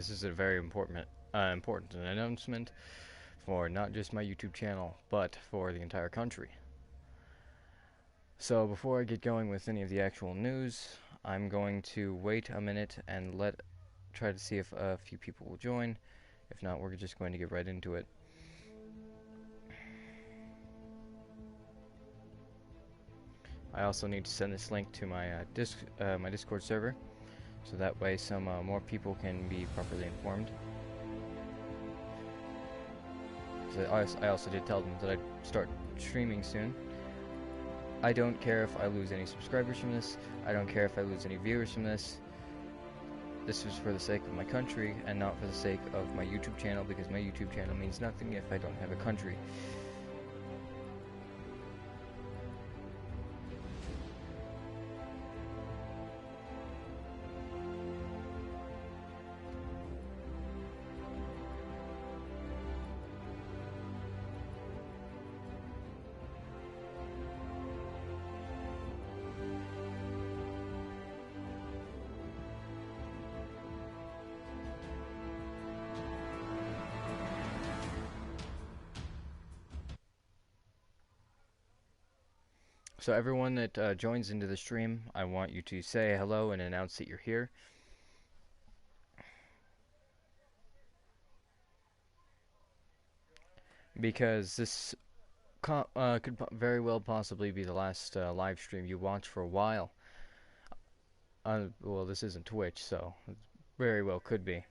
This is a very important announcement for not just my YouTube channel, but for the entire country. So before I get going with any of the actual news, I'm going to wait a minute and try to see if a few people will join. If not, we're just going to get right into it. I also need to send this link to my my Discord server, so that way some more people can be properly informed. I also did tell them that I'd start streaming soon. I don't care if I lose any subscribers from this. I don't care if I lose any viewers from this. This is for the sake of my country and not for the sake of my YouTube channel, because my YouTube channel means nothing if I don't have a country. So everyone that joins into the stream, I want you to say hello and announce that you're here. Because this could very well possibly be the last live stream you watch for a while. Well, this isn't Twitch, so it very well could be.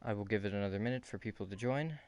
I will give it another minute for people to join.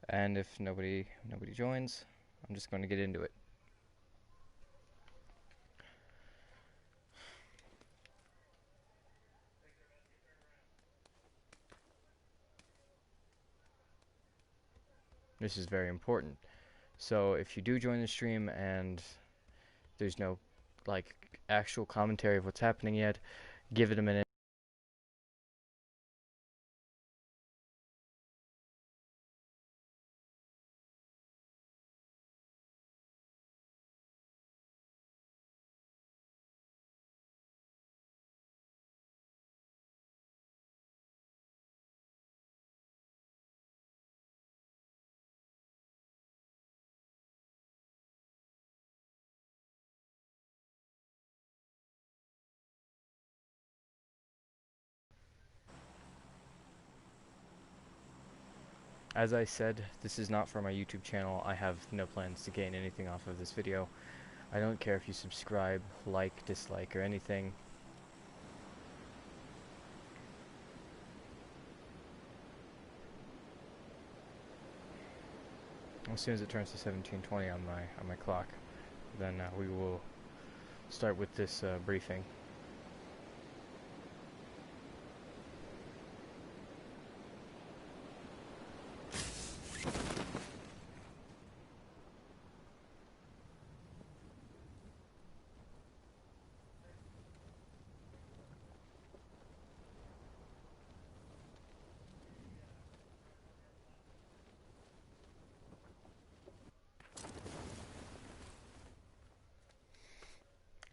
And if nobody joins, I'm just going to get into it. This is very important. So if you do join the stream and there's no like actual commentary of what's happening yet, give it a minute. As I said, this is not for my YouTube channel. I have no plans to gain anything off of this video. I don't care if you subscribe, like, dislike, or anything. As soon as it turns to 17:20 on my clock, then we will start with this briefing.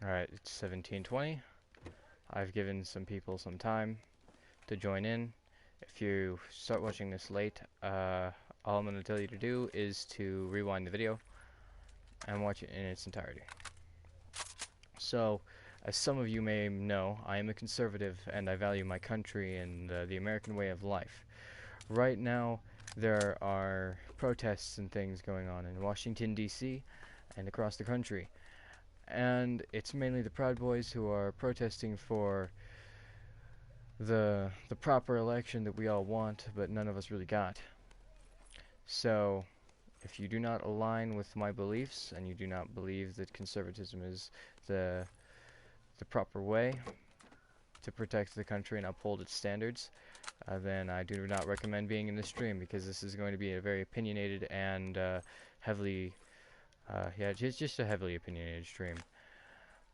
Alright, it's 17:20. I've given some people some time to join in. If you start watching this late, all I'm going to tell you to do is to rewind the video and watch it in its entirety. So, as some of you may know, I am a conservative and I value my country and the American way of life. Right now, there are protests and things going on in Washington, D.C. and across the country. And it's mainly the Proud Boys who are protesting for the proper election that we all want, but none of us really got. So, if you do not align with my beliefs and you do not believe that conservatism is the proper way to protect the country and uphold its standards, then I do not recommend being in this stream, because this is going to be a very opinionated and heavily, just a heavily opinionated stream.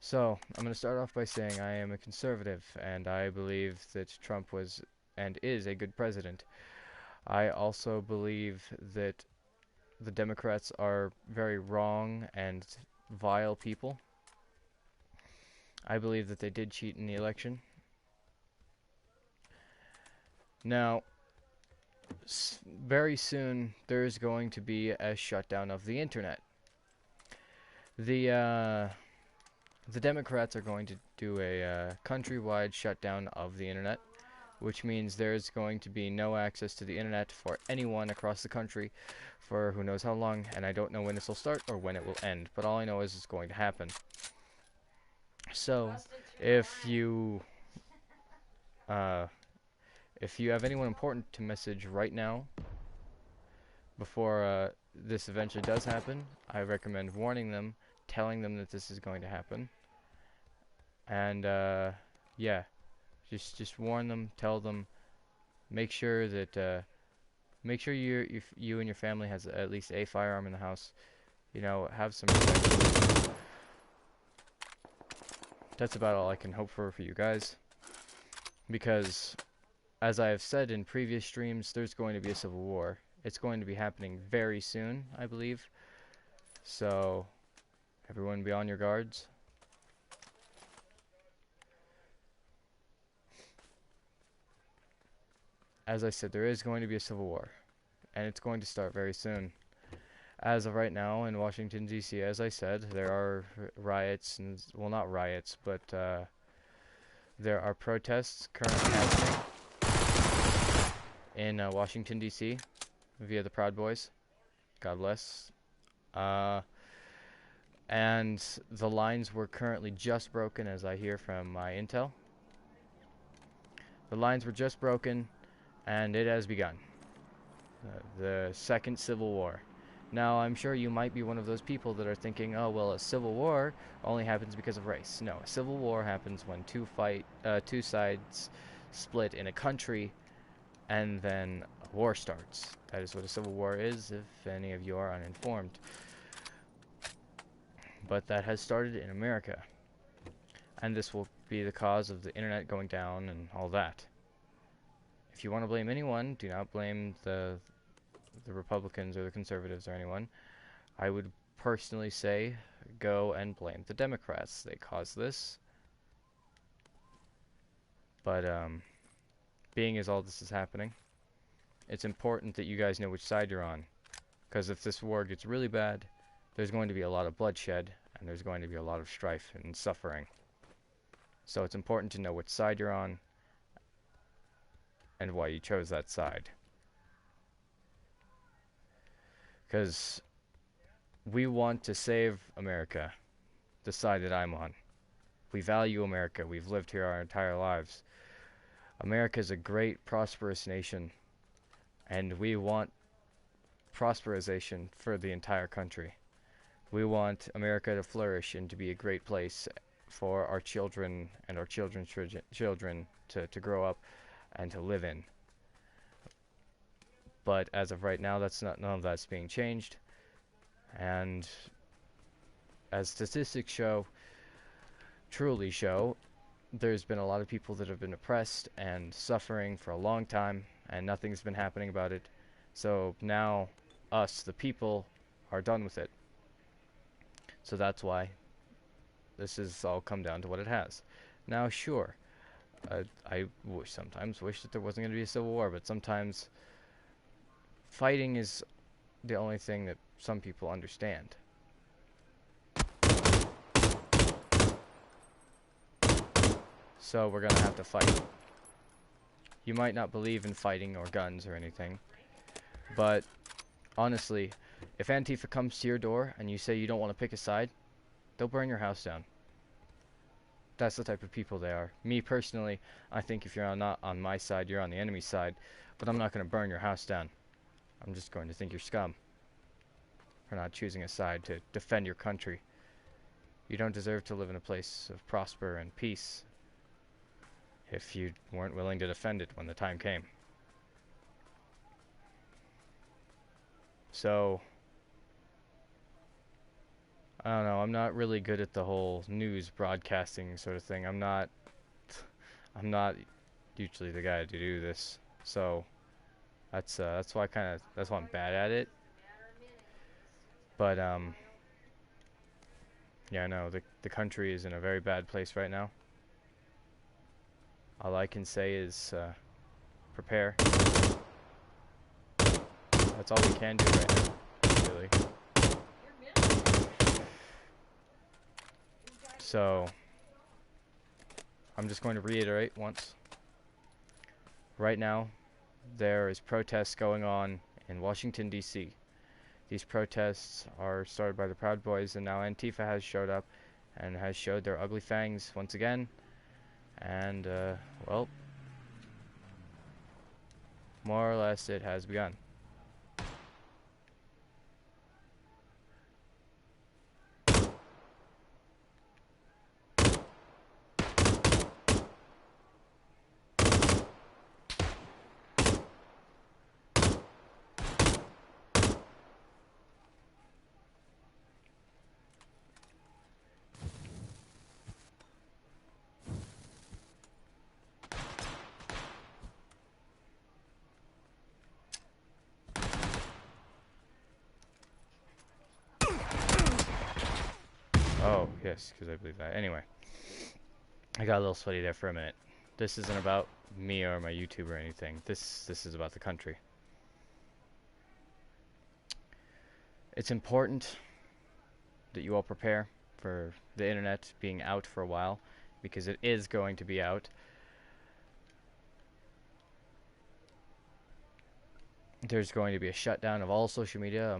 So, I'm going to start off by saying I am a conservative, and I believe that Trump was and is a good president. I also believe that the Democrats are very wrong and vile people. I believe that they did cheat in the election. Now, very soon there is going to be a shutdown of the internet. The Democrats are going to do a countrywide shutdown of the internet, which means there's going to be no access to the internet for anyone across the country for who knows how long, and I don't know when this will start or when it will end, but all I know is it's going to happen. So, if you have anyone important to message right now, before this eventually does happen, I recommend warning them, telling them that this is going to happen, and yeah, just warn them, tell them, make sure that you and your family has at least a firearm in the house. You know, have some protection. That's about all I can hope for you guys, because as I have said in previous streams, there's going to be a civil war. It's going to be happening very soon, I believe. So, everyone be on your guards. As I said, there is going to be a civil war, and it's going to start very soon. As of right now in Washington, D.C., as I said, there are riots, and, well, not riots, but there are protests currently happening in Washington, D.C. via the Proud Boys. God bless. And the lines were currently just broken, as I hear from my intel. The lines were just broken, and it has begun. The Second Civil War. Now, I'm sure you might be one of those people that are thinking, oh, well, a civil war only happens because of race. No, a civil war happens when two sides split in a country, and then a war starts. That is what a civil war is, if any of you are uninformed. But that has started in America, and this will be the cause of the internet going down and all that. If you want to blame anyone, do not blame the Republicans or the conservatives or anyone. I would personally say go and blame the Democrats. They caused this. But being as all this is happening, it's important that you guys know which side you're on. Because if this war gets really bad, there's going to be a lot of bloodshed, and there's going to be a lot of strife and suffering. So it's important to know which side you're on and why you chose that side. Because we want to save America, the side that I'm on. We value America. We've lived here our entire lives. America is a great, prosperous nation, and we want prosperization for the entire country. We want America to flourish and to be a great place for our children and our children's children to grow up and to live in. But as of right now, none of that's being changed. And as statistics truly show, there's been a lot of people that have been oppressed and suffering for a long time, and nothing's been happening about it. So now, us, the people, are done with it. So that's why this has all come down to what it has. Now, sure, I sometimes wish that there wasn't going to be a civil war, but sometimes fighting is the only thing that some people understand. So we're gonna have to fight. You might not believe in fighting or guns or anything, but honestly, if Antifa comes to your door and you say you don't want to pick a side, they'll burn your house down. That's the type of people they are. Me personally, I think if you're not on my side, you're on the enemy's side, but I'm not gonna burn your house down. I'm just going to think you're scum for not choosing a side to defend your country. You don't deserve to live in a place of prosper and peace if you weren't willing to defend it when the time came. So, I don't know, I'm not really good at the whole news broadcasting sort of thing. I'm not usually the guy to do this. So that's why that's why I'm bad at it. But yeah, no, the country is in a very bad place right now. All I can say is prepare. That's all we can do right now, really. So I'm just going to reiterate once. Right now, there is protests going on in Washington, D.C. These protests are started by the Proud Boys, and now Antifa has showed up and has showed their ugly fangs once again. And, well, more or less it has begun. Oh, yes, because I believe that. Anyway, I got a little sweaty there for a minute. This isn't about me or my YouTube or anything. This is about the country. It's important that you all prepare for the internet being out for a while, because it is going to be out. There's going to be a shutdown of all social media, a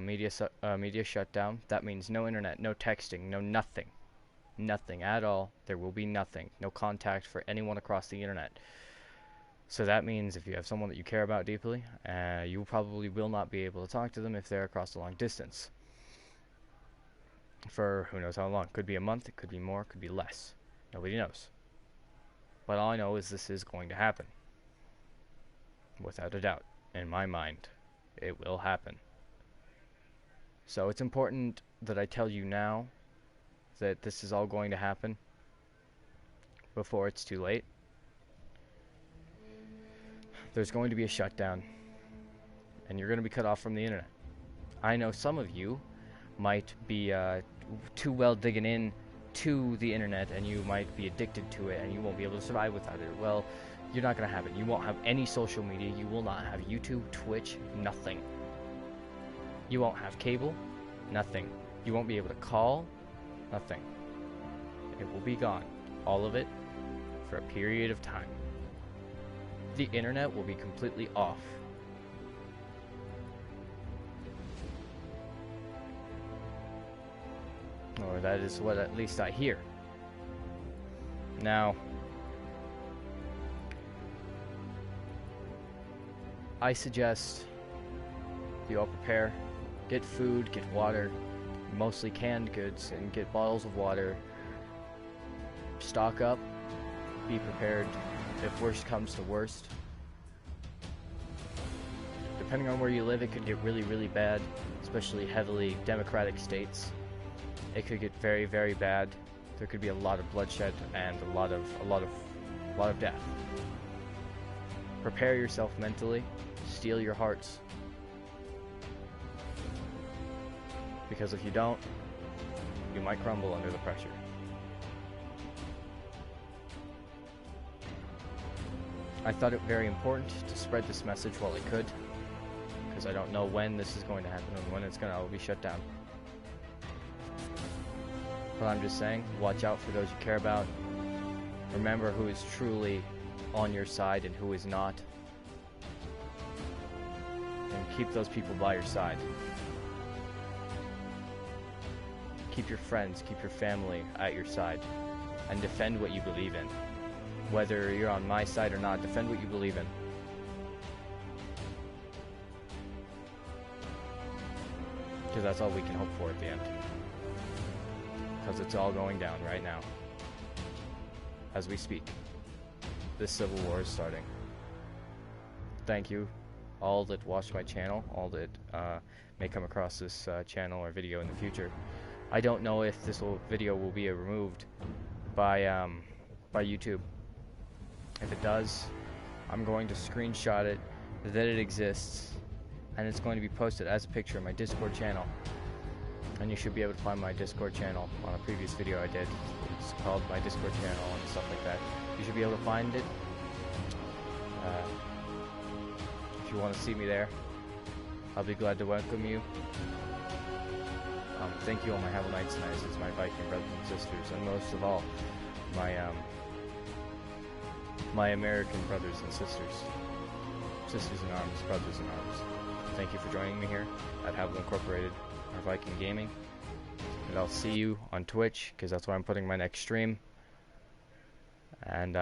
media shutdown. That means no internet, no texting, no nothing. Nothing at all. There will be nothing. No contact for anyone across the internet. So that means if you have someone that you care about deeply, you probably will not be able to talk to them if they're across a long distance. For who knows how long. Could be a month, it could be more, it could be less. Nobody knows. But all I know is this is going to happen. Without a doubt. In my mind, it will happen. So it's important that I tell you now that this is all going to happen before it's too late. There's going to be a shutdown, and you're going to be cut off from the internet. I know some of you might be too well digging in to the internet, and you might be addicted to it, and you won't be able to survive without it. Well, you're not going to have it. You won't have any social media. You will not have YouTube, Twitch, nothing. You won't have cable, nothing. You won't be able to call, nothing. It will be gone. All of it for a period of time. The internet will be completely off. Or that is what at least I hear. Now, I suggest you all prepare, get food, get water, mostly canned goods, and get bottles of water. Stock up, be prepared if worst comes to worst. Depending on where you live, it could get really, really bad, especially heavily democratic states. It could get very, very bad. There could be a lot of bloodshed and a lot of death. Prepare yourself mentally. Steel your hearts. Because if you don't, you might crumble under the pressure. I thought it very important to spread this message while I could, because I don't know when this is going to happen and when it's going to all be shut down. But I'm just saying, watch out for those you care about. Remember who is truly on your side and who is not. And keep those people by your side. Keep your friends, keep your family at your side. And defend what you believe in. Whether you're on my side or not, defend what you believe in. Because that's all we can hope for at the end. Because it's all going down right now. As we speak. This civil war is starting. Thank you, all that watch my channel, all that may come across this channel or video in the future. I don't know if this video will be removed by YouTube. If it does, I'm going to screenshot it that it exists, and it's going to be posted as a picture in my Discord channel. And you should be able to find my Discord channel on a previous video I did. It's called my Discord channel and stuff like that. You should be able to find it. If you want to see me there, I'll be glad to welcome you. Thank you all my Hello Knights and Knights, my Viking brothers and sisters, and most of all, my American brothers and sisters. Sisters in arms, brothers in arms. Thank you for joining me here at Havel Incorporated, our Viking Gaming. And I'll see you on Twitch, because that's where I'm putting my next stream. And